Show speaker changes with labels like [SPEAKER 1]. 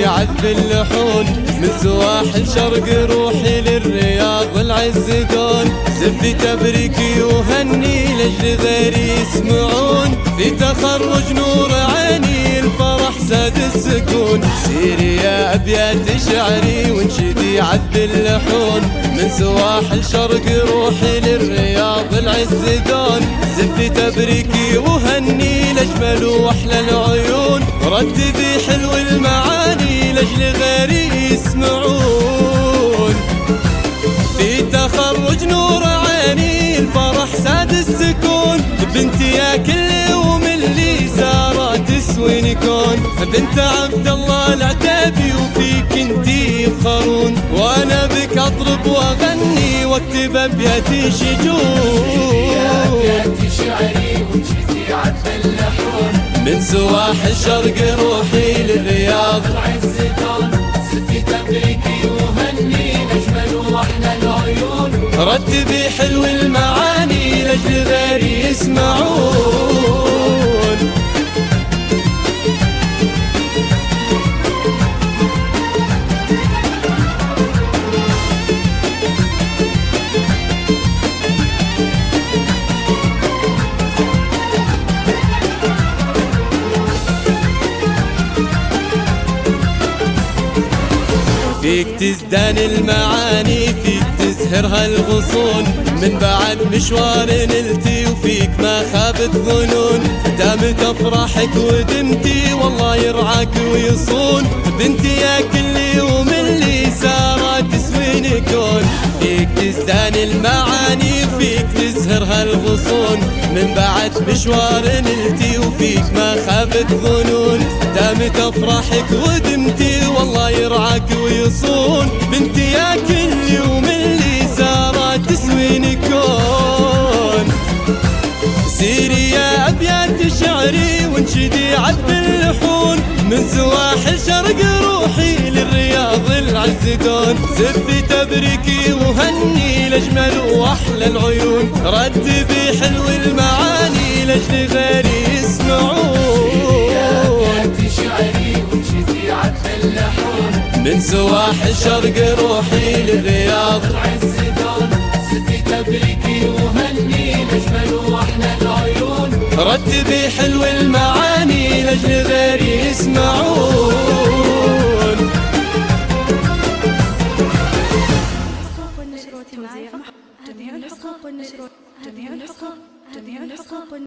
[SPEAKER 1] عذب اللحون، من سواحل شرق روحي للرياض والعز دون. زفي تبريكي وهني لأجل غيري يسمعون، في تخرج نور عيني الفرح زاد السكون. سيري يا أبيات شعري وانشدي عذب اللحون، من سواحل شرق روحي للرياض العز دون. زفي تبريكي وهني لأجمل وأحلى العيون، رددي حلو المعاني لأجل غيري يسمعون. في تخرج نور عيني الفرح ساد السكون، بنتي يا كل يوم اللي سارة تسوي نكون. بنت عبد الله العتيبي وفيك انتي يفخرون، وانا بك اطرب واغني واكتب ابياتي شجون. من سواحل شرق روحي للرياض
[SPEAKER 2] العز دون. زفي تبريكي وهني نجمل واحلى العيون،
[SPEAKER 1] رتبي حلو المعاني لأجل غيري يسمعون. فيك تزدان المعاني، فيك تزهرها الغصون، من بعد مشوار نلتي وفيك ما خابت ظنون. دامت افراحك ودمتي والله يرعاك ويصون، بنتي يا كل يوم اللي سارة تسوي نكون. فيك تزدان المعاني وفيك تزهرها الغصون، من بعد مشوار نلتي وفيك ما خابت ظنون. دامت افراحك ودمتي والله يرعاك ويصون، بنتي يا كل يوم اللي سارة تسوي نكون. سيري يا أبيات شعري وانشدي عذب اللحون، من سواحل شرق روحي للرياض العز دون. زفي تبريكي وهني لأجمل وأحلى العيون، رتبي حلو المعاني لأجل غيري يسمعون. من سواحل شرق روحي للرياض
[SPEAKER 2] العز دون. زفي تبريكي وهني نجمل واحلى العيون،
[SPEAKER 1] رتبي حلو المعاني لأجل